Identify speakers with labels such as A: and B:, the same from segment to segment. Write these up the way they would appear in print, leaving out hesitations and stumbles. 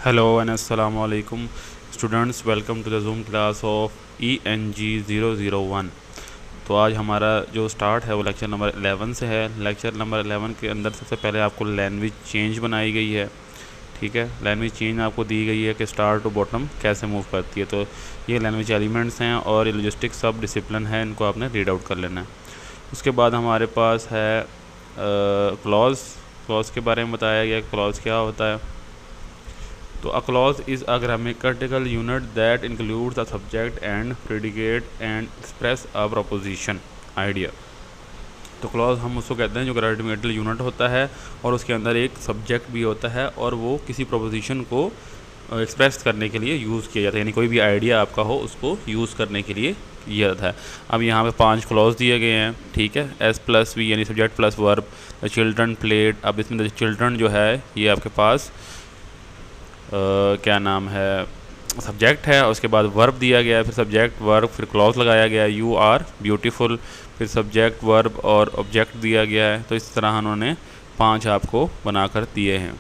A: Hello and अस्सलाम वालेकुम students, welcome to the Zoom class of ENG 001। तो आज हमारा जो स्टार्ट है वो लेक्चर नंबर 11 से है। लेक्चर नंबर 11 के अंदर सबसे पहले आपको लैंग्वेज चेंज बनाई गई है। ठीक है, लैंग्वेज चेंज आपको दी गई है कि स्टार टू बॉटम कैसे मूव करती है। तो ये लैंग्वेज एलिमेंट्स हैं और ये लॉजिस्टिक सब डिसिप्लिन है, इनको आपने रीड आउट कर लेना है। उसके बाद हमारे पास है क्लॉज के बारे में बताया गया। क्लॉज क्या होता है? तो a clause is a grammatical unit that includes a subject and predicate and express a proposition idea. तो क्लॉज हम उसको कहते हैं जो ग्रामेटिकल यूनिट होता है और उसके अंदर एक सब्जेक्ट भी होता है और वो किसी प्रोपोजिशन को एक्सप्रेस करने के लिए यूज़ किया जाता है, यानी कोई भी आइडिया आपका हो उसको यूज़ करने के लिए किया जाता है। अब यहाँ पे 5 क्लॉज दिए गए हैं। ठीक है, S+V यानी subject plus verb. The children played, अब इसमें द चिल्ड्रन जो है ये आपके पास क्या नाम है, सब्जेक्ट है। उसके बाद वर्ब दिया गया है, फिर सब्जेक्ट वर्ब, फिर क्लॉज लगाया गया है यू आर ब्यूटीफुल, फिर सब्जेक्ट वर्ब और ऑब्जेक्ट दिया गया है। तो इस तरह उन्होंने 5 आपको बनाकर दिए हैं।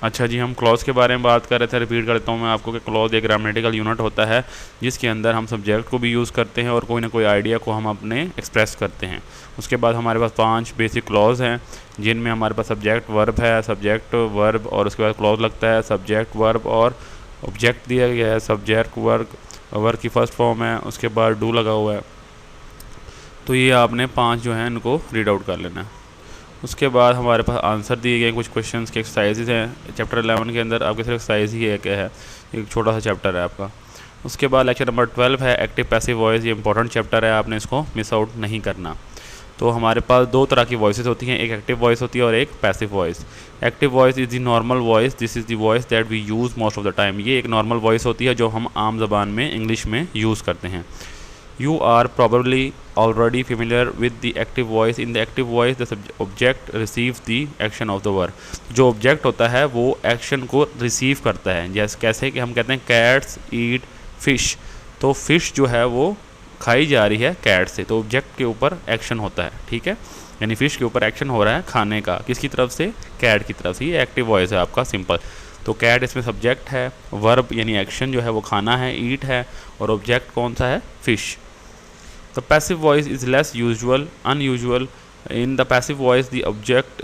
A: अच्छा जी, हम क्लॉज के बारे में बात कर रहे थे। रिपीट करता हूँ मैं आपको कि क्लॉज एक ग्रामेटिकल यूनिट होता है जिसके अंदर हम सब्जेक्ट को भी यूज़ करते हैं और कोई ना कोई आइडिया को हम अपने एक्सप्रेस करते हैं। उसके बाद हमारे पास 5 बेसिक क्लॉज हैं जिनमें हमारे पास सब्जेक्ट वर्ब है, सब्जेक्ट वर्ब और उसके बाद क्लॉज लगता है, सब्जेक्ट वर्ब और ऑब्जेक्ट दिया गया है, सब्जेक्ट वर्ब की फर्स्ट फॉर्म है, उसके बाद डू लगा हुआ है। तो ये आपने 5 जो हैं इनको रीड आउट कर लेना है। उसके बाद हमारे पास आंसर दिए गए कुछ क्वेश्चंस के एक्सरसाइजेज हैं। चैप्टर 11 के अंदर आपके सिर्फ एक्सरसाइज ही एक है, एक छोटा सा चैप्टर है आपका। उसके बाद लेक्चर नंबर 12 है एक्टिव पैसिव वॉइस। ये इंपॉर्टेंट चैप्टर है, आपने इसको मिस आउट नहीं करना। तो हमारे पास 2 तरह की वॉइसेस होती हैं, एक एक्टिव वॉइस होती है और एक passive voice. Active voice is the normal voice, this is the voice that we use most of the time. ये एक नॉर्मल वॉइस होती है जो हम आम ज़बान में इंग्लिश में यूज़ करते हैं। You are probably already familiar with the active voice. In the active voice, the object receives the action of the verb. जो ऑब्जेक्ट होता है वो एक्शन को रिसीव करता है। जैसे कैसे कि हम कहते हैं कैट्स ईट फिश, तो फिश जो है वो खाई जा रही है कैट से, तो ऑब्जेक्ट के ऊपर एक्शन होता है। ठीक है, यानी फिश के ऊपर एक्शन हो रहा है खाने का, किसकी तरफ से? कैट की तरफ से। ये एक्टिव वॉइस है आपका, सिंपल। तो कैट इसमें सब्जेक्ट है, वर्ब यानी एक्शन जो है वो खाना है, ईट है, और ऑब्जेक्ट कौन सा है? Fish. The passive voice is less unusual. In the passive voice, the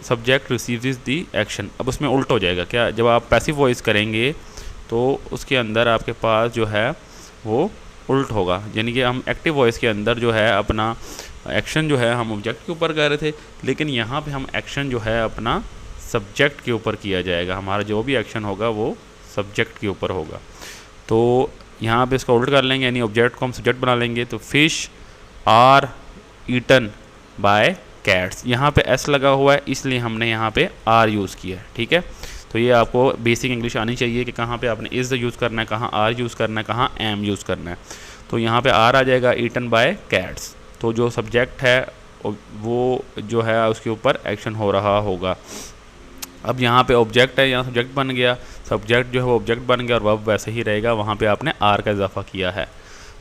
A: subject receives the action. अब उसमें उल्ट हो जाएगा क्या? जब आप पैसिव वॉइस करेंगे तो उसके अंदर आपके पास जो है वो उल्ट होगा, यानी कि हम एक्टिव वॉइस के अंदर जो है अपना एक्शन जो है हम ऑब्जेक्ट के ऊपर कर रहे थे, लेकिन यहाँ पे हम एक्शन जो है अपना सब्जेक्ट के ऊपर किया जाएगा। हमारा जो भी एक्शन होगा वो सब्जेक्ट के ऊपर होगा। तो यहाँ पे इसका उल्ट कर लेंगे, यानी ऑब्जेक्ट को हम सब्जेक्ट बना लेंगे। तो fish are eaten by cats, यहाँ पे एस लगा हुआ है इसलिए हमने यहाँ पे आर यूज़ किया है। ठीक है, तो ये आपको बेसिक इंग्लिश आनी चाहिए कि कहाँ पे आपने इज़ यूज़ करना है, कहाँ आर यूज़ करना है, कहाँ एम यूज़ करना है। तो यहाँ पे आर आ जाएगा, ईटन बाय कैट्स। तो जो सब्जेक्ट है वो जो है उसके ऊपर एक्शन हो रहा होगा। अब यहाँ पे ऑब्जेक्ट है, यहाँ सब्जेक्ट बन गया, सब्जेक्ट जो है वो ऑब्जेक्ट बन गया और वर्ब वैसे ही रहेगा, वहाँ पे आपने आर का इजाफा किया है।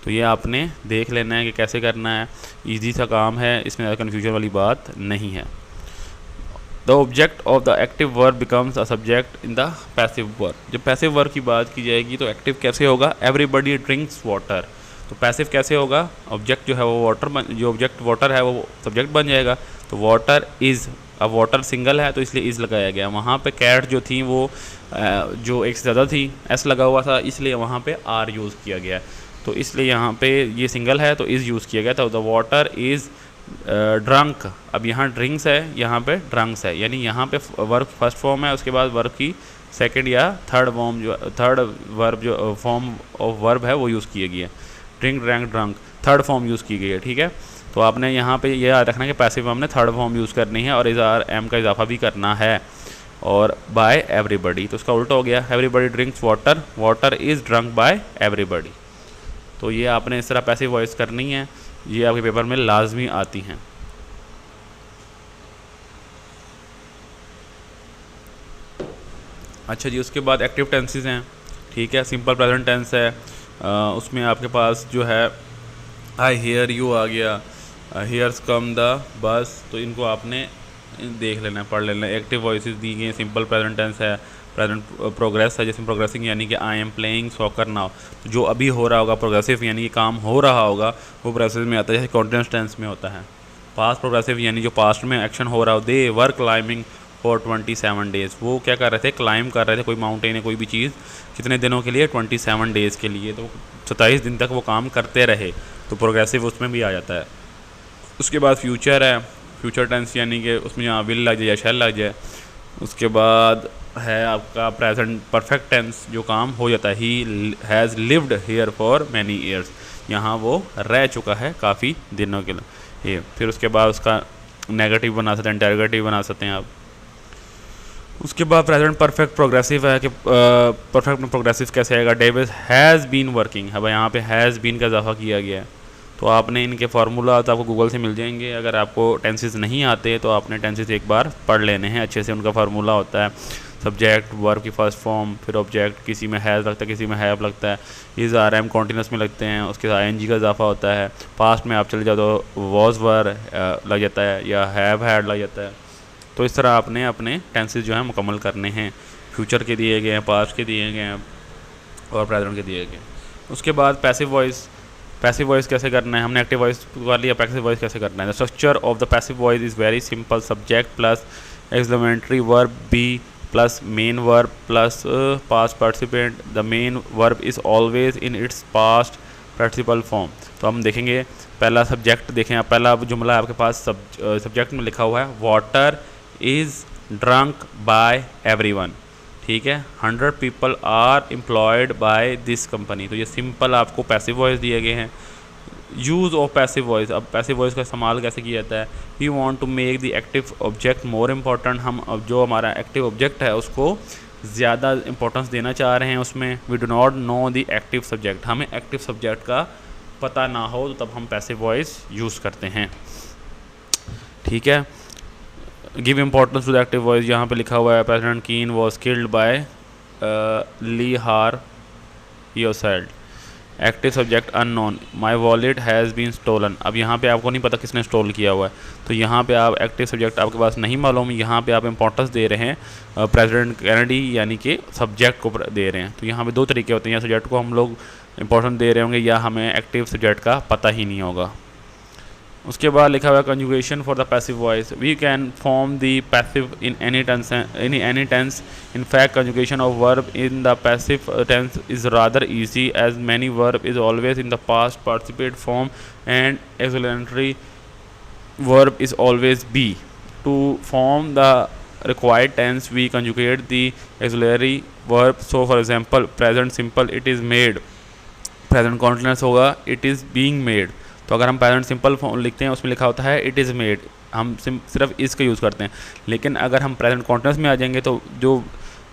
A: तो ये आपने देख लेना है कि कैसे करना है, इजी सा काम है, इसमें ज़्यादा कन्फ्यूजन वाली बात नहीं है। The object of the active verb becomes a subject in the passive verb. जब पैसिव वर्ब की बात की जाएगी तो एक्टिव कैसे होगा? Everybody drinks water. तो पैसिव कैसे होगा? ऑब्जेक्ट जो है वो वाटर जो ऑब्जेक्ट वाटर है वो सब्जेक्ट बन जाएगा। तो वाटर इज़, अब वाटर सिंगल है तो इसलिए इज़ लगाया गया। वहाँ पे कैट जो थी वो जो एक से ज़्यादा थी, एस लगा हुआ था, इसलिए वहाँ पे आर यूज़ किया गया। तो इसलिए यहाँ पे ये सिंगल है तो इज़ यूज़ किया गया था। द वाटर इज़ ड्रंक, अब यहाँ ड्रिंक्स है, यहाँ पे ड्रंक्स है, यानी यहाँ पे वर्ब फर्स्ट फॉर्म है, उसके बाद वर्ब की सेकंड या थर्ड फॉर्म जो थर्ड वर्ब जो फॉर्म ऑफ वर्ब है वो यूज़ किया गया। Drink drank drunk third form use की गई है। ठीक है, तो आपने यहाँ पे ये याद रखना कि पैसिव हमने थर्ड फॉर्म यूज़ करनी है और इज़ आर एम का इजाफा भी करना है। और बाय एवरीबडी, तो उसका उल्टा हो गया, everybody drinks water, water is drunk bye everybody. तो ये आपने इस तरह पैसिव वॉइस करनी है, ये आपके पेपर में लाजमी आती हैं। अच्छा जी, उसके बाद एक्टिव टेंसेस हैं, ठीक है। सिंपल प्रेजेंट टेंस है, उसमें आपके पास जो है आई हेयर यू आ गया, हेयर्स कम द बस, तो इनको आपने देख लेना है, पढ़ लेना है। एक्टिव वॉइसेस दी गई हैं, सिंपल प्रेजेंट टेंस है, प्रेजेंट प्रोग्रेस है जिसमें प्रोग्रेसिंग यानी कि I am playing soccer now, जो अभी हो रहा होगा, प्रोग्रेसिव यानी कि काम हो रहा होगा, वो प्रोग्रेसिव में आता है, जैसे कॉन्टिन्यूस टेंस में होता है। पास्ट प्रोग्रेसिव यानी जो पास्ट में एक्शन हो रहा हो, दे वर क्लाइंबिंग फॉर 27 डेज़, वो क्या कर रहे थे, क्लाइंब कर रहे थे कोई माउंटेन है, कोई भी चीज़, कितने दिनों के लिए, 27 डेज़ के लिए, तो 27 दिन तक वो काम करते रहे, तो प्रोग्रेसिव उसमें भी आ जाता है। उसके बाद फ्यूचर है, फ्यूचर टेंस यानी कि उसमें यहाँ विल लग जाए या शैल लग जाए। उसके बाद है आपका प्रेजेंट परफेक्ट टेंस, जो काम हो जाता है, he has lived here for many years, यहाँ वो रह चुका है काफ़ी दिनों के लिए। फिर उसके बाद उसका नेगेटिव बना सकते हैं, इंटरोगेटिव बना सकते हैं आप। उसके बाद प्रेजेंट परफेक्ट प्रोग्रेसिव है कि परफेक्ट में प्रोग्रेसिव कैसे आएगा, डेविड हैज़ बीन वर्किंग है, भाई यहाँ पे हैज़ बीन का इजाफा किया गया है, तो आपने इनके फार्मूला तो आपको गूगल से मिल जाएंगे। अगर आपको टेंसेस नहीं आते तो आपने टेंसेस एक बार पढ़ लेने हैं अच्छे से, उनका फार्मूला होता है सब्जेक्ट वर्ब की फर्स्ट फॉर्म, फिर ऑब्जेक्ट, किसी में हैज़ लगता है, किसी में हैव लगता है, इज़ आर एम कॉन्टिन्यूस में लगते हैं, उसके साथ आई का इजाफा होता है। पास्ट में आप चले जाओ तो वॉज वर लग जाता है या हैव हैड लग जाता है। तो इस तरह आपने अपने टेंसेस जो हैं मुकम्मल करने हैं, फ्यूचर के दिए गए हैं, पास्ट के दिए गए हैं और प्रेजेंट के दिए गए। उसके बाद पैसिव वॉइस, पैसिव वॉइस कैसे करना है, हमने एक्टिव वॉइस कर लिया, पैसिव वॉइस कैसे करना है। The structure of the passive voice is very simple, subject plus exclamatory verb B plus main verb plus past participant, the main verb is always in its past participle form. तो हम देखेंगे पहला subject, देखें आप, पहला जुमला आपके पास subject में लिखा हुआ है water is drunk by everyone, ठीक है, 100 people are employed by this company, तो ये सिंपल आपको पैसिव वॉइस दिए गए हैं। यूज़ ऑफ पैसिव वॉइस, अब पैसिव वॉइस का इस्तेमाल कैसे किया जाता है, we want to make the active object more important, हम अब जो हमारा एक्टिव ऑब्जेक्ट है उसको ज़्यादा इंपॉर्टेंस देना चाह रहे हैं उसमें। We do not know the active subject, हमें एक्टिव सब्जेक्ट का पता ना हो तो तब हम पैसिव वॉइस यूज़ करते हैं, ठीक है। Give importance to the active voice, यहाँ पे लिखा हुआ है प्रेसिडेंट कीन was killed by Lee Har yourself, active subject unknown, my wallet has been stolen, अब यहाँ पे आपको नहीं पता किसने स्टोल किया हुआ है, तो यहाँ पे आप एक्टिव सब्जेक्ट आपके पास नहीं मालूम, यहाँ पे आप इंपॉर्टेंस दे रहे हैं प्रेसिडेंट कैनेडी यानी कि सब्जेक्ट को दे रहे हैं। तो यहाँ पे दो तरीके होते हैं, या सब्जेक्ट को हम लोग इंपॉर्टेंस दे रहे होंगे या हमें एक्टिव सब्जेक्ट का पता ही नहीं होगा। उसके बाद लिखा हुआ है conjugation for the passive voice, we can form the passive in any tense, in fact conjugation of verb in the passive tense is rather easy as many verb is always in the past participate form and exclamatory verb is always be. To form the required tense we conjugate the auxiliary verb, so for example present simple it is made, present continuous होगा it is being made, तो अगर हम present simple form लिखते हैं उसमें लिखा होता है इट इज़ मेड, हम सिर्फ इसका यूज़ करते हैं। लेकिन अगर हम प्रेजेंट कॉन्टिन्यूस में आ जाएंगे तो जो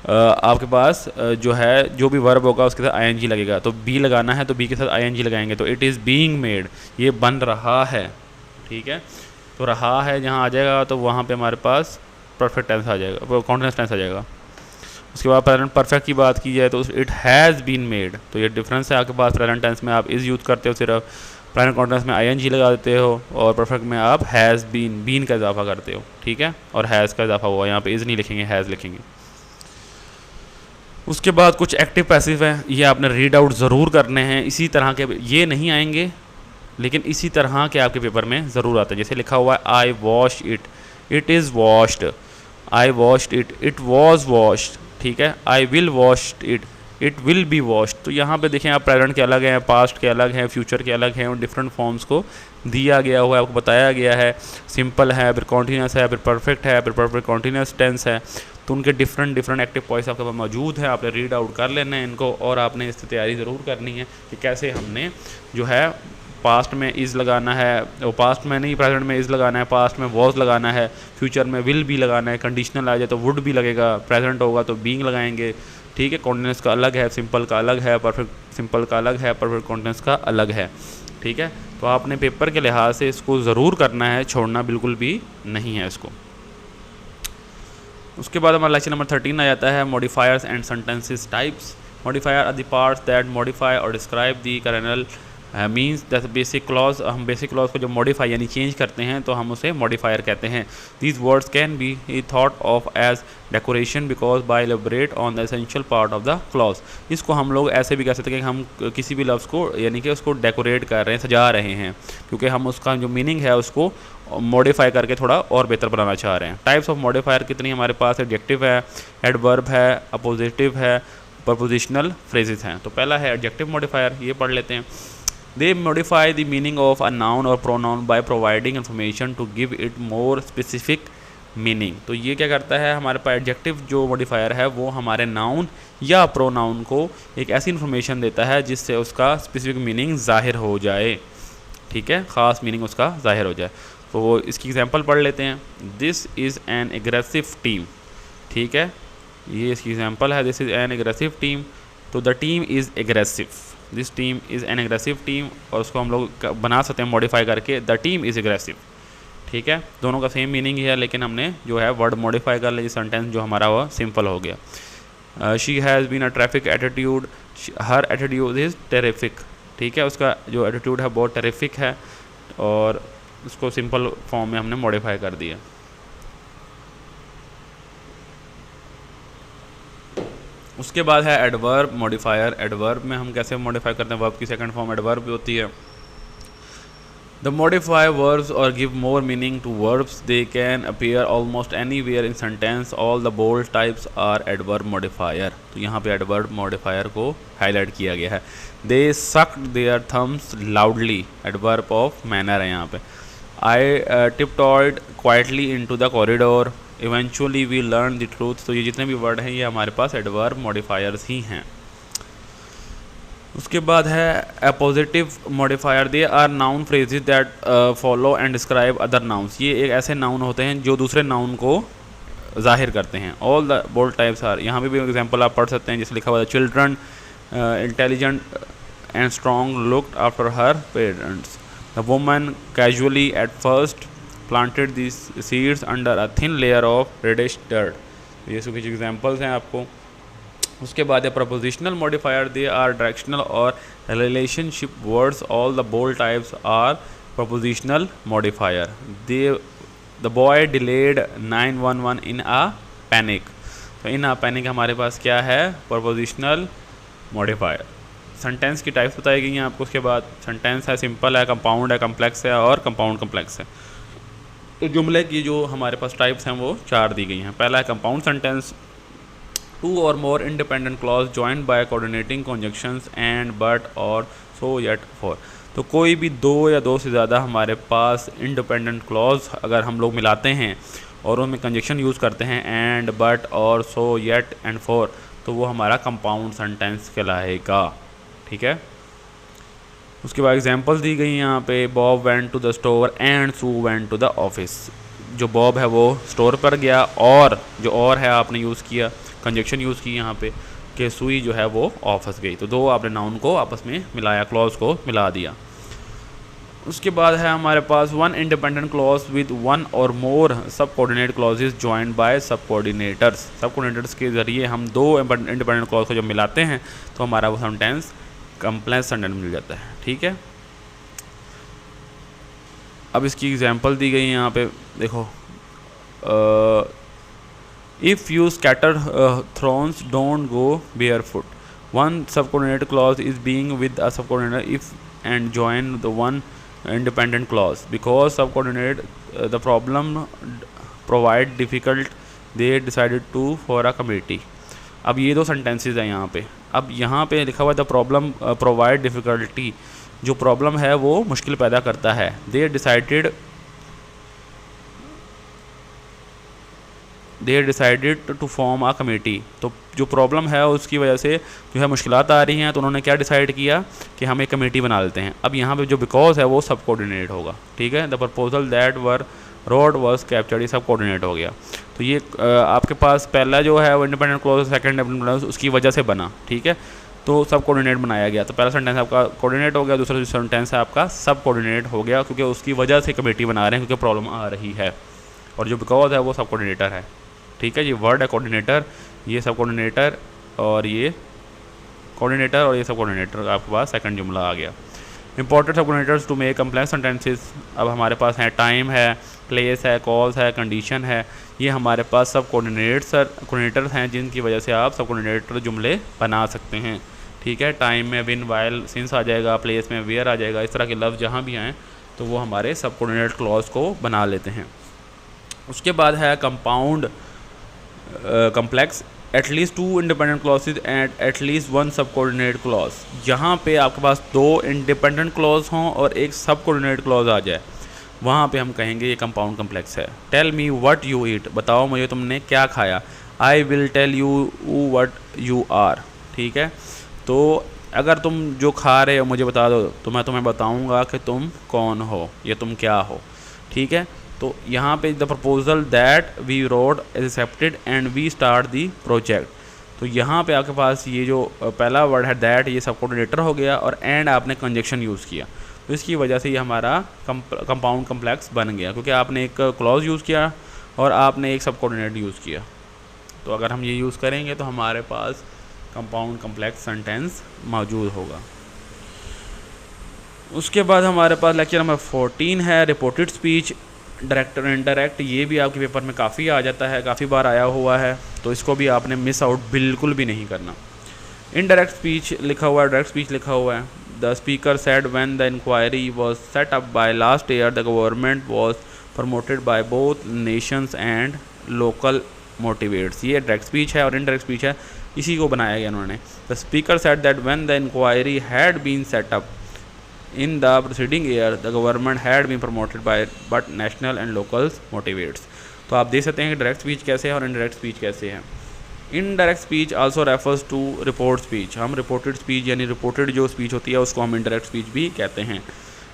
A: आपके पास जो है जो भी वर्ब होगा उसके साथ आईएनजी लगेगा, तो बी लगाना है तो बी के साथ आईएनजी लगाएंगे, तो इट इज़ बीइंग मेड, ये बन रहा है, ठीक है। तो रहा है जहाँ आ जाएगा तो वहाँ पे हमारे पास परफेक्ट टेंस आ जाएगा, कॉन्टिन्यूस टेंस आ जाएगा। उसके बाद प्रेजेंट परफेक्ट की बात की जाए तो इट हैज़ बीन मेड, तो ये डिफरेंस है आपके पास, प्रेजेंट टेंस में आप इज़ यूज़ करते हो सिर्फ, प्रेजेंट कॉन्टिन्यूस में आईएनजी लगा देते हो, और परफेक्ट में आप हैज़ बीन का इजाफा करते हो, ठीक है, और हैज़ का इजाफा हुआ, यहाँ पे इज़ नहीं लिखेंगे, हैज़ लिखेंगे। उसके बाद कुछ एक्टिव पैसिव है, ये आपने रीड आउट ज़रूर करने हैं, इसी तरह के ये नहीं आएंगे लेकिन इसी तरह के आपके पेपर में ज़रूर आता है। जैसे लिखा हुआ है I wash it, it is washed, I washed it, it was washed, ठीक है। I will wash it, it will be washed. तो यहाँ पे देखें आप प्रेजेंट के अलग हैं, पास्ट के अलग हैं, फ्यूचर के अलग हैं, और डिफरेंट फॉर्म्स को दिया गया हुआ है, आपको बताया गया है। सिंपल है, फिर कॉन्टीन्यूस है, फिर परफेक्ट है, फिर परफेक्ट कॉन्टीन्यूस टेंस है, तो उनके डिफरेंट एक्टिव वॉइस आपके पास मौजूद है। आपने रीड आउट कर लेना है इनको, और आपने इसकी तैयारी ज़रूर करनी है कि कैसे हमने जो है पास्ट में इज़ लगाना है, वो पास्ट में नहीं प्रेजेंट में इज़ लगाना है, पास्ट में वॉज लगाना है, फ्यूचर में विल भी लगाना है, कंडीशनल आ जाए तो वुड भी लगेगा, प्रेजेंट होगा तो बीइंग लगाएंगे, ठीक है। कॉन्टिन्यूस का अलग है, सिंपल का अलग है, परफेक्ट सिंपल का अलग है, परफेक्ट कॉन्टिन्यूस का अलग है, ठीक है। तो आपने पेपर के लिहाज से इसको ज़रूर करना है, छोड़ना बिल्कुल भी नहीं है इसको। उसके बाद हमारा लेक्चर नंबर 13 आ जाता है modifiers and sentences types. Modifier are the parts that modify और describe the kernel means that basic clause. हम बेसिक क्लॉज को जब मॉडिफाई यानी चेंज करते हैं तो हम उसे मॉडिफायर कहते हैं। These words can be thought of as decoration because by elaborate on the essential part of the clause. इसको हम लोग ऐसे भी कह सकते हैं कि हम किसी भी लफ्ज़ को यानी कि उसको डेकोरेट कर रहे हैं, सजा रहे हैं, क्योंकि हम उसका जो मीनिंग है उसको मॉडिफाई करके थोड़ा और बेहतर बनाना चाह रहे हैं। टाइप्स ऑफ मॉडिफायर कितनी हमारे पास? एडजेक्टिव है, एडवर्ब है, अपोजिटिव है, प्रपोजिशनल फ्रेजेस हैं। तो पहला है एडजेक्टिव मॉडिफायर, ये पढ़ लेते हैं। They modify the meaning of a noun और pronoun by providing information to give it more specific meaning. तो ये क्या करता है, हमारे पास एडजेक्टिव जो मॉडिफायर है वो हमारे नाउन या प्रोनाउन को एक ऐसी इन्फॉर्मेशन देता है जिससे उसका स्पेसिफिक मीनिंग ज़ाहिर हो जाए, ठीक है, ख़ास मीनिंग उसका ज़ाहिर हो जाए। तो वो इसकी एग्जांपल पढ़ लेते हैं। This is an aggressive team, ठीक है, ये इसकी एग्जांपल है। This is an aggressive team, तो the team is aggressive, this team is an aggressive team, और उसको हम लोग बना सकते हैं मॉडिफाई करके द टीम इज़ एग्रेसिव, ठीक है। दोनों का सेम मीनिंग ही है, लेकिन हमने जो है वर्ड मॉडिफाई कर लिया, सेंटेंस जो हमारा वो सिंपल हो गया। She has been a traffic attitude, her attitude is terrific, ठीक है, उसका जो एटीट्यूड है बहुत टेरिफिक है, और उसको सिंपल फॉर्म में हमने मॉडिफाई कर दिया। उसके बाद है एडवर्ब मॉडिफायर। एडवर्ब में हम कैसे मॉडिफाई करते हैं? वर्ब की सेकंड फॉर्म एडवर्ब भी होती है। द मॉडिफाई वर्ब्स और give more meaning to verbs, they can appear almost anywhere in sentence, all the bold types are adverb modifier. तो यहाँ पे एडवर्ब मॉडिफायर को हाईलाइट किया गया है। They sucked their thumbs loudly, adverb of manner है यहाँ पे। I tiptoed quietly into the corridor, eventually we learned the truth। तो ये जितने भी वर्ड हैं ये हमारे पास एडवर्ब मॉडिफायर्स ही हैं। उसके बाद है appositive modifier. They are noun phrases that follow and describe other nouns. ये एक ऐसे नाउन होते हैं जो दूसरे नाउन को जाहिर करते हैं। All the bold types are, यहाँ पे भी एग्जाम्पल आप पढ़ सकते हैं, जैसे लिखा हुआ है children intelligent and strong looked after her parents. The woman casually at first planted these seeds under a thin layer of reddish dirt। ये सब कुछ एग्जाम्पल्स हैं आपको। उसके बाद है prepositional modifier. They are directional और relationship words, all the bold types are prepositional modifier. The boy dialed 911 in a panic. तो इन आ पैनिक हमारे पास क्या है? Prepositional modifier. सेंटेंस की टाइप्स बताई गई हैं आपको। उसके बाद सेंटेंस है, सिंपल है, कंपाउंड है, कम्प्लेक्स है, और कंपाउंड कम्प्लेक्स है। तो जुमले की जो हमारे पास टाइप्स हैं वो 4 दी गई हैं। पहला है कंपाउंड सेंटेंस। 2 और more independent clause joined by coordinating conjunctions and but और सो येट फॉर। तो कोई भी 2 या 2 से ज़्यादा हमारे पास इंडिपेंडेंट क्लॉज अगर हम लोग मिलाते हैं और उनमें कंजंक्शन यूज़ करते हैं एंड, बट और सो, येट एंड फॉर, तो वो हमारा कंपाउंड सेंटेंस कहलाएगा, ठीक है। उसके बाद एग्जांपल्स दी गई हैं यहाँ पे। Bob went to the store and Sue went to the office. जो बॉब है वो स्टोर पर गया, और जो और है आपने यूज़ किया, कंजक्शन यूज़ की यहाँ पे, कि सुई जो है वो ऑफिस गई। तो 2 आपने नाउन को आपस में मिलाया, क्लॉज को मिला दिया। उसके बाद है हमारे पास 1 इंडिपेंडेंट क्लॉज विद 1 और मोर सब कोऑर्डिनेट क्लॉजेज जॉइंड बाय सब कोऑर्डिनेटर्स। सब कोऑर्डिनेटर्स के ज़रिए हम 2 इंडिपेंडेंट क्लॉज को जब मिलाते हैं तो हमारा वो सेंटेंस कंप्लेक्स सेंटेंस मिल जाता है, ठीक है। अब इसकी एग्जांपल दी गई है यहाँ पे, देखो। If you scatter thorns don't go barefoot. 1 subordinate clause is being with a subordinator if and join the 1 independent clause because subordinate the problem provide difficult they decided to for a committee। अब ये 2 sentences हैं यहाँ पे। अब यहाँ पे लिखा हुआ द प्रॉब्लम प्रोवाइड डिफ़िकल्टी, जो प्रॉब्लम है वो मुश्किल पैदा करता है। They decided to form a committee. तो जो प्रॉब्लम है उसकी वजह से जो है मुश्किलात आ रही हैं, तो उन्होंने क्या डिसाइड किया कि हम एक कमेटी बना लेते हैं। अब यहाँ पे जो बिकॉज है वो सब कोऑर्डिनेट होगा, ठीक है। The proposal that were road was captured, ये सब कोऑर्डिनेट हो गया। तो ये आपके पास पहला जो है वो independent clause, second independent clause उसकी वजह से बना, ठीक है। तो सब कोऑर्डिनेट बनाया गया। तो पहला सेंटेंस आपका कोऑर्डिनेट हो गया, दूसरा जो सेंटेंस है आपका सब कोऑर्डिनेट हो गया, क्योंकि उसकी वजह से कमेटी बना रहे हैं, क्योंकि प्रॉब्लम आ रही है। और जो बिकॉज है वो सब कोऑर्डिनेटर है, ठीक है, ये वर्ड है कोऑर्डिनेटर, ये सब कोऑर्डिनेटर और ये कोऑर्डिनेटर और ये सब कोऑर्डिनेटर, आपके पास सेकंड जुमला आ गया। Important sub coordinators to make complex sentences, अब हमारे पास है टाइम है, प्लेस है, कॉज है, कंडीशन है, ये हमारे पास सब कोऑर्डिनेटर्स हैं जिनकी वजह से आप सब कोऑर्डिनेटर जुमले बना सकते हैं। ठीक है, टाइम में विन, वाइल, सिंस आ जाएगा, प्लेस में वेयर आ जाएगा, इस तरह के लफ्ज़ जहाँ भी आएँ तो वो हमारे सब कोऑर्डिनेट क्लॉज को बना लेते हैं। उसके बाद है compound complex, at least 2 independent clauses and at least 1 subordinate clause. जहाँ पे आपके पास 2 इंडिपेंडेंट क्लॉज हों और एक सब कोऑर्डिनेट क्लॉज आ जाए, वहाँ पे हम कहेंगे ये कंपाउंड कम्प्लेक्स है। Tell me what you eat, बताओ मुझे तुमने क्या खाया। I will tell you what you are. ठीक है, तो अगर तुम जो खा रहे हो मुझे बता दो तो मैं तुम्हें बताऊँगा कि तुम कौन हो या तुम क्या हो। ठीक है, तो यहाँ पे the proposal that we road is accepted and we start the project. तो यहाँ पे आपके पास ये जो पहला वर्ड है दैट, ये सब कोऑर्डिनेटर हो गया और एंड आपने कंजक्शन यूज़ किया, तो इसकी वजह से ये हमारा कंपाउंड कम्प्लेक्स बन गया, क्योंकि आपने एक क्लॉज यूज़ किया और आपने एक सब कोऑर्डिनेट यूज़ किया। तो अगर हम ये यूज़ करेंगे तो हमारे पास कंपाउंड कम्प्लेक्स सेंटेंस मौजूद होगा। उसके बाद हमारे पास लेक्चर नंबर 14 है रिपोर्टेड स्पीच, डायरेक्ट और इनडायरेक्ट। ये भी आपके पेपर में काफ़ी आ जाता है, काफ़ी बार आया हुआ है, तो इसको भी आपने मिस आउट बिल्कुल भी नहीं करना। इनडायरेक्ट स्पीच लिखा हुआ है, डायरेक्ट स्पीच लिखा हुआ है। The speaker said when the inquiry was set up by last year the government was promoted by both nations and local motivates. ये डायरेक्ट स्पीच है और इनडायरेक्ट स्पीच है, इसी को बनाया गया उन्होंने। The speaker said that when the inquiry had been set up in the preceding year the government had been promoted by but national and local motivates। तो आप देख सकते हैं कि डायरेक्ट स्पीच कैसे है और इनडायरेक्ट स्पीच कैसे है। Indirect speech also refers to report speech. हम रिपोर्टेड स्पीच यानी रिपोर्टेड जो स्पीच होती है उसको हम इनडायरेक्ट स्पीच भी कहते हैं।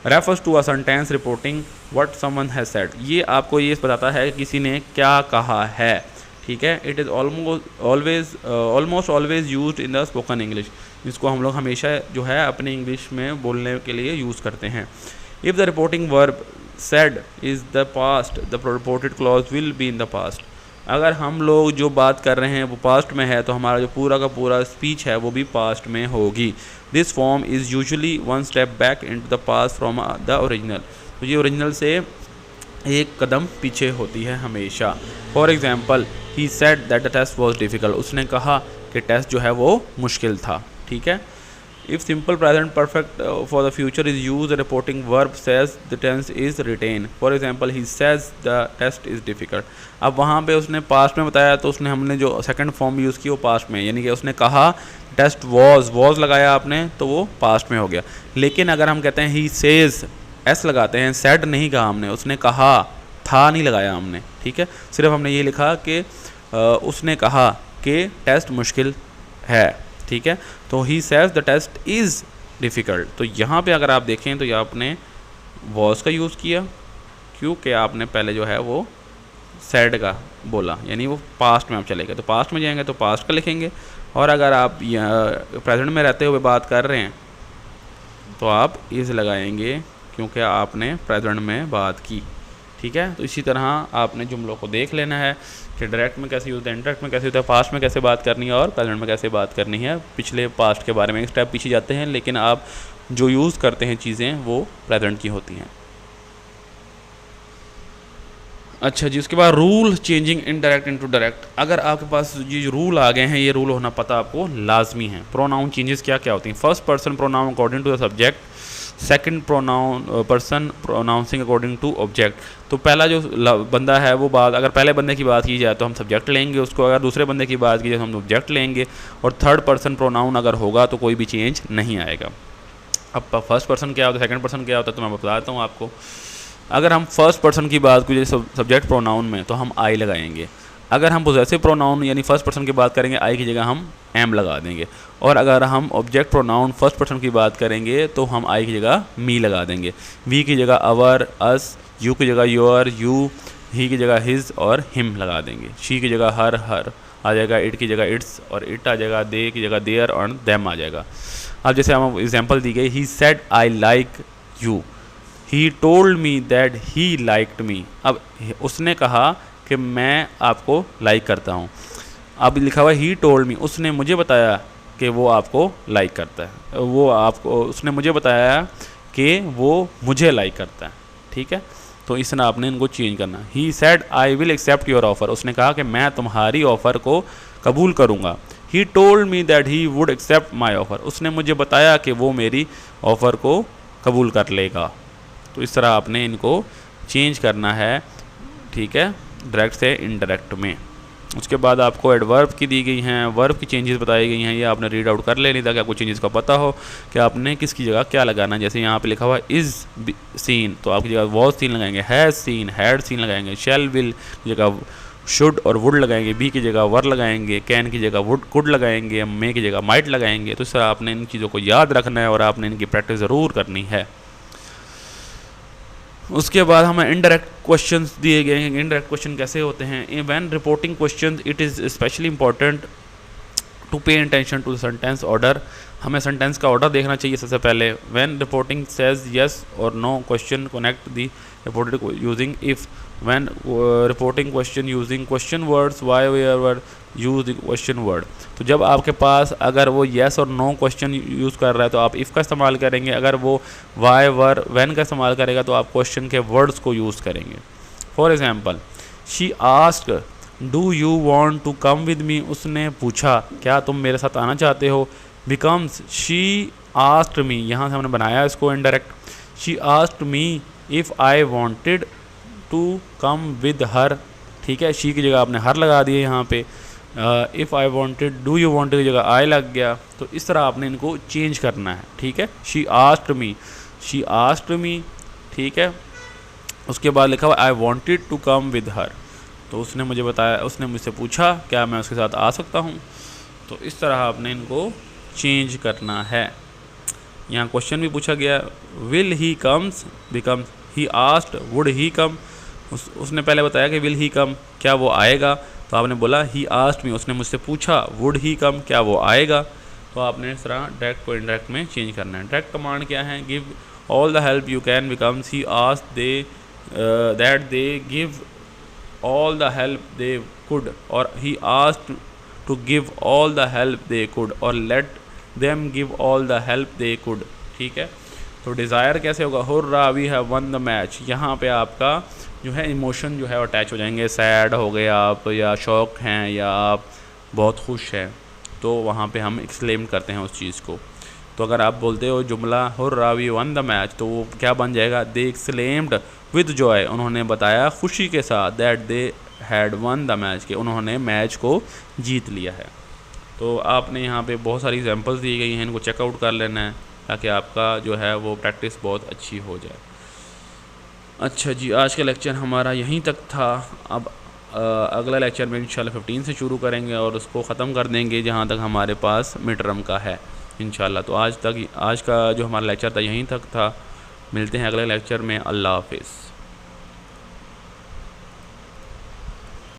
A: Refers to a sentence reporting what someone has said, ये आपको ये बताता है कि किसी ने क्या कहा है। ठीक है, it is almost always used in the spoken English. इसको हम लोग हमेशा जो है अपने इंग्लिश में बोलने के लिए यूज़ करते हैं। If the reporting verb said is the past the reported clause will be in the past. अगर हम लोग जो बात कर रहे हैं वो पास्ट में है तो हमारा जो पूरा का पूरा स्पीच है वो भी पास्ट में होगी। This form is usually 1 step back into the past from the original. तो ये ओरिजिनल से एक कदम पीछे होती है हमेशा। For example he said that the test was difficult, उसने कहा कि टेस्ट जो है वो मुश्किल था। ठीक है, if simple present perfect for the future is use reporting verb says the tense is written. For example he says the test is difficult. अब वहाँ पे उसने पास्ट में बताया तो उसने हमने जो सेकंड फॉर्म यूज़ की वो पास्ट में, यानी कि उसने कहा टेस्ट वॉज लगाया आपने तो वो पास्ट में हो गया। लेकिन अगर हम कहते हैं ही सेज, एस लगाते हैं, सेड नहीं कहा हमने, उसने कहा था नहीं लगाया हमने। ठीक है, सिर्फ हमने ये लिखा कि उसने कहा कि टेस्ट मुश्किल है। ठीक है, तो he says the test is difficult. तो यहाँ पे अगर आप देखें तो ये आपने वॉज का यूज़ किया क्योंकि आपने पहले जो है वो सेड का बोला, यानी वो पास्ट में आप चले गए। तो पास्ट में जाएंगे तो पास्ट का लिखेंगे, और अगर आप प्रेजेंट में रहते हुए बात कर रहे हैं तो आप इज़ लगाएंगे क्योंकि आपने प्रेजेंट में बात की। ठीक है, तो इसी तरह आपने जुमलों को देख लेना है कि डायरेक्ट में कैसे होता है, इनडायरेक्ट में कैसे होता है, पास्ट में कैसे बात करनी है और प्रेजेंट में कैसे बात करनी है। पिछले पास्ट के बारे में एक स्टेप पीछे जाते हैं, लेकिन आप जो यूज़ करते हैं चीज़ें वो प्रेजेंट की होती हैं। अच्छा जी, उसके बाद rule changing indirect into direct. अगर आपके पास ये जो रूल आ गए हैं, ये रूल होना पता आपको लाजमी है। प्रोनाउन चेंजेस क्या क्या होती हैं। First person pronoun according to the subject, second pronoun person pronouncing according to object. तो पहला जो बंदा है वो बात, अगर पहले बंदे की बात की जाए तो हम सब्जेक्ट लेंगे उसको, अगर दूसरे बंदे की बात की जाए तो हम ऑब्जेक्ट लेंगे, और थर्ड पर्सन प्रोनाउन अगर होगा तो कोई भी चेंज नहीं आएगा। अब फर्स्ट पर्सन क्या होता है, सेकंड पर्सन क्या होता है, तो मैं बताता हूँ आपको। अगर हम फर्स्ट पर्सन की बात करें सब्जेक्ट प्रोनाउन में तो हम आई लगाएंगे। अगर हम पोजेसिव प्रोनाउन यानी फर्स्ट पर्सन की बात करेंगे, आई की जगह हम एम लगा देंगे। और अगर हम ऑब्जेक्ट प्रोनाउन फर्स्ट पर्सन की बात करेंगे तो हम आई की जगह मी लगा देंगे, वी की जगह अवर, अस, यू की जगह योर, यू, ही की जगह हिज और हिम लगा देंगे, शी की जगह हर आ जाएगा, इट की जगह इट्स और इट आ जाएगा, दे की जगह देयर और देम आ जाएगा। अब जैसे हम एग्जाम्पल दी गई, he said I like you, he told me that he liked me. अब उसने कहा कि मैं आपको लाइक करता हूँ। अब लिखा हुआ ही टोल्ड मी, उसने मुझे बताया कि वो आपको लाइक करता है, उसने मुझे बताया कि वो मुझे लाइक करता है। ठीक है, तो इस तरह आपने इनको चेंज करना। He said I will accept your offer, उसने कहा कि मैं तुम्हारी ऑफ़र को कबूल करूँगा। He told me that he would accept my offer, उसने मुझे बताया कि वो मेरी ऑफ़र को कबूल कर लेगा। तो इस तरह आपने इनको चेंज करना है। ठीक है, डायरेक्ट से इनडायरेक्ट में। उसके बाद आपको एडवर्ब की दी गई हैं, वर्ब की चेंजेस बताई गई हैं, ये आपने रीड आउट कर लेनी ताकि आपको चेंजेस का पता हो कि आपने किसकी जगह क्या लगाना है। जैसे यहाँ पे लिखा हुआ इज़ सीन, तो आपकी जगह वॉज सीन लगाएंगे, हैज़ सीन हैड सीन लगाएंगे, शैल विल की जगह शुड और वुड लगाएंगे, बी की जगह वर लगाएंगे, कैन की जगह वुड कुड लगाएंगे, मे की जगह माइट लगाएंगे। तो इस तरह आपने इन चीज़ों को याद रखना है और आपने इनकी प्रैक्टिस ज़रूर करनी है। उसके बाद हमें इनडायरेक्ट क्वेश्चंस दिए गए हैं। इनडायरेक्ट क्वेश्चन कैसे होते हैं? When reporting questions it is specially important to pay attention to the sentence order, हमें सेंटेंस का ऑर्डर देखना चाहिए सबसे पहले। व्हेन रिपोर्टिंग सेज यस और no question connect the reported using if. When reporting question using question words why where use the question word, तो जब आपके पास अगर वो येस और नो क्वेश्चन यूज़ कर रहा है तो आप इफ़ का इस्तेमाल करेंगे, अगर वो वाई वर व्हेन का इस्तेमाल करेगा तो आप क्वेश्चन के वर्ड्स को यूज़ करेंगे। For example, she asked do you want to come with me, उसने पूछा क्या तुम मेरे साथ आना चाहते हो। बिकम्स शी आस्क्ड मी, यहाँ से हमने बनाया इसको indirect. She asked me if I wanted to come with her. ठीक है, शी की जगह आपने हर लगा दिए यहाँ पे। If I wanted, do you wanted की जगह आई लग गया। तो इस तरह आपने इनको चेंज करना है। ठीक है, she asked me, she asked me. ठीक है, उसके बाद लिखा हुआ I wanted to come with her, तो उसने मुझे बताया, उसने मुझसे पूछा क्या मैं उसके साथ आ सकता हूँ। तो इस तरह आपने इनको चेंज करना है। यहाँ क्वेश्चन भी पूछा गया, will he comes, becomes he asked would he come. उसने पहले बताया कि विल ही कम, क्या वो आएगा, तो आपने बोला ही आस्क्ड मी, उसने मुझसे पूछा वुड ही कम, क्या वो आएगा। तो आपने इस तरह डायरेक्ट को इनडायरेक्ट में चेंज करना है। डायरेक्ट कमांड क्या है? Give all the help you can, becomes he asked they that they give all the help they could, or he asked to give all the help they could, or let them give all the help they could। ठीक है, तो desire कैसे होगा? Hurrah we have won the match, यहाँ पे आपका जो है इमोशन जो है अटैच हो जाएंगे। सैड हो गए आप, या शौक हैं, या आप बहुत खुश हैं, तो वहाँ पे हम एक्सक्लेम करते हैं उस चीज़ को। तो अगर आप बोलते हो जुमला hurrah we won the match, तो वो क्या बन जाएगा? दे एक्सक्लेम्ड विद जॉय, उन्होंने बताया खुशी के साथ, that they had one the match, के उन्होंने मैच को जीत लिया है। तो आपने यहाँ पे बहुत सारी एग्जांपल्स दी गई हैं, इनको चेकआउट कर लेना है ताकि आपका जो है वो प्रैक्टिस बहुत अच्छी हो जाए। अच्छा जी, आज का लेक्चर हमारा यहीं तक था। अब अगला लेक्चर में इंशाल्लाह 15 से शुरू करेंगे और उसको ख़त्म कर देंगे जहाँ तक हमारे पास मिड टर्म का है इंशाल्लाह। तो आज का जो हमारा लेक्चर था यहीं तक था। मिलते हैं अगले लेक्चर में। अल्लाह हाफिज़।